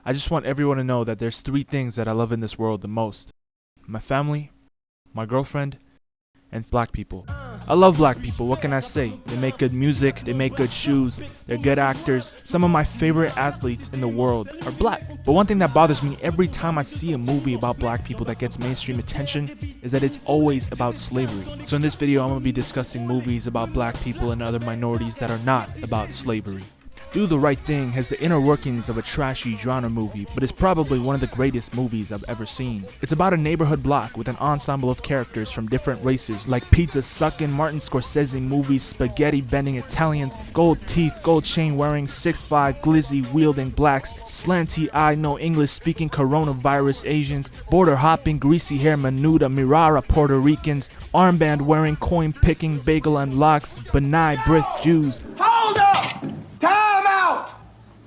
I just want everyone to know that there's 3 things that I love in this world the most: my family, my girlfriend, and black people. I love black people, what can I say? They make good music, they make good shoes, they're good actors. Some of my favorite athletes in the world are black. But one thing that bothers me every time I see a movie about black people that gets mainstream attention is that it's always about slavery. So in this video, I'm going to be discussing movies about black people and other minorities that are not about slavery. Do the Right Thing has the inner workings of a trashy genre movie, but is probably one of the greatest movies I've ever seen. It's about a neighborhood block with an ensemble of characters from different races, like pizza sucking Martin Scorsese movies, spaghetti bending Italians, gold teeth, gold chain wearing 6'5" glizzy wielding blacks, slanty eye no English speaking coronavirus Asians, border hopping greasy hair Menuda Mirara Puerto Ricans, armband wearing coin picking bagel and locks, benign breath Jews. Hold up! Time out!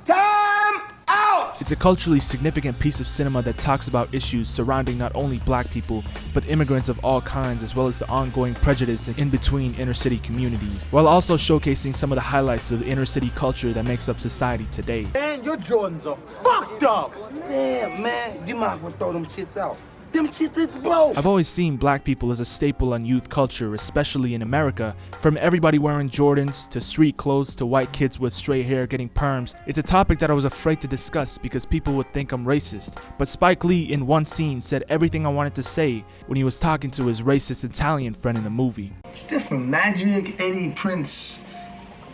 Time out! It's a culturally significant piece of cinema that talks about issues surrounding not only black people, but immigrants of all kinds, as well as the ongoing prejudice in between inner city communities, while also showcasing some of the highlights of the inner city culture that makes up society today. Man, your Jordans are fucked up! Damn, man, you might want to throw them shits out. Them shits is blow. I've always seen black people as a staple on youth culture, especially in America. From everybody wearing Jordans, to street clothes, to white kids with straight hair getting perms. It's a topic that I was afraid to discuss because people would think I'm racist. But Spike Lee in one scene said everything I wanted to say when he was talking to his racist Italian friend in the movie. It's different. Magic, Eddie, Prince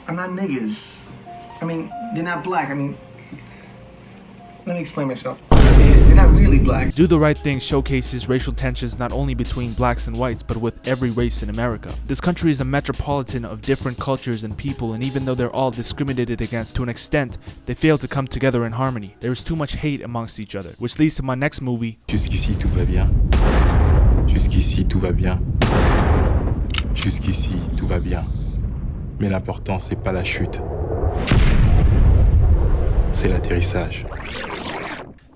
are not niggas. I mean, they're not black. I mean, let me explain myself. They're not really black. Do the Right Thing showcases racial tensions not only between blacks and whites, but with every race in America. This country is a metropolitan of different cultures and people, and even though they're all discriminated against to an extent, they fail to come together in harmony. There is too much hate amongst each other, which leads to my next movie. Jusqu'ici tout va bien. Jusqu'ici tout va bien. Jusqu'ici tout va bien. Mais l'important c'est pas la chute. C'est l'atterrissage.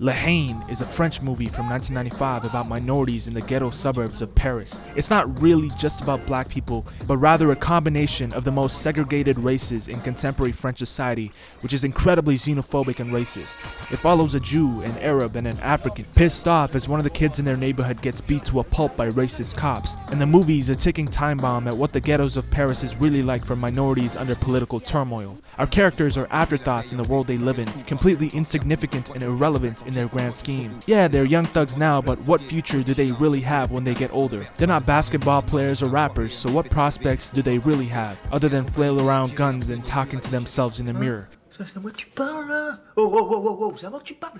Haine is a French movie from 1995 about minorities in the ghetto suburbs of Paris. It's not really just about black people, but rather a combination of the most segregated races in contemporary French society, which is incredibly xenophobic and racist. It follows a Jew, an Arab, and an African, pissed off as one of the kids in their neighborhood gets beat to a pulp by racist cops. And the movie is a ticking time bomb at what the ghettos of Paris is really like for minorities under political turmoil. Our characters are afterthoughts in the world they live in, completely insignificant and irrelevant in their grand scheme. Yeah, they're young thugs now, but what future do they really have when they get older? They're not basketball players or rappers, so what prospects do they really have, other than flail around guns and talking to themselves in the mirror? C'est à moi que tu parles, là. Oh, c'est à moi que tu parles.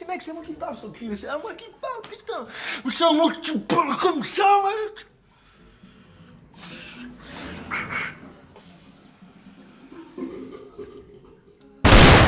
Mec, c'est moi qui parle, son cul. C'est à moi qui parle, putain. C'est à moi que tu parles comme ça, mec.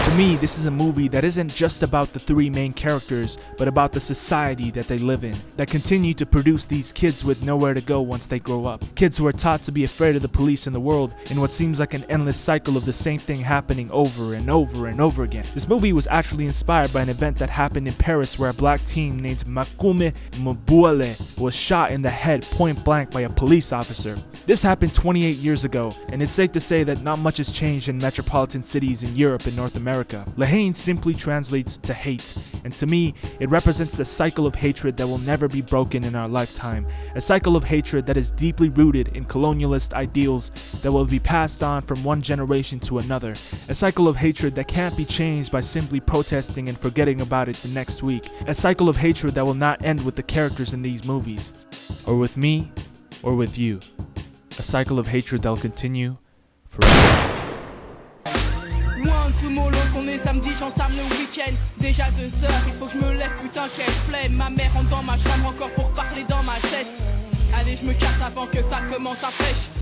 To me, this is a movie that isn't just about the 3 main characters, but about the society that they live in, that continue to produce these kids with nowhere to go once they grow up. Kids who are taught to be afraid of the police and the world in what seems like an endless cycle of the same thing happening over and over and over again. This movie was actually inspired by an event that happened in Paris where a black teen named Makume Mbuale was shot in the head point blank by a police officer. This happened 28 years ago, and it's safe to say that not much has changed in metropolitan cities in Europe and North America. Haine simply translates to hate, and to me, it represents a cycle of hatred that will never be broken in our lifetime. A cycle of hatred that is deeply rooted in colonialist ideals that will be passed on from one generation to another. A cycle of hatred that can't be changed by simply protesting and forgetting about it the next week. A cycle of hatred that will not end with the characters in these movies, or with me, or with you. A cycle of hatred that'll continue forever. Mollo, son nez samedi, j'entame le week-end. Déjà 2 heures, il faut que je me lève, putain quelle flemme. Ma mère rentre dans ma chambre encore pour parler dans ma tête. Allez, je me casse avant que ça commence à pêcher.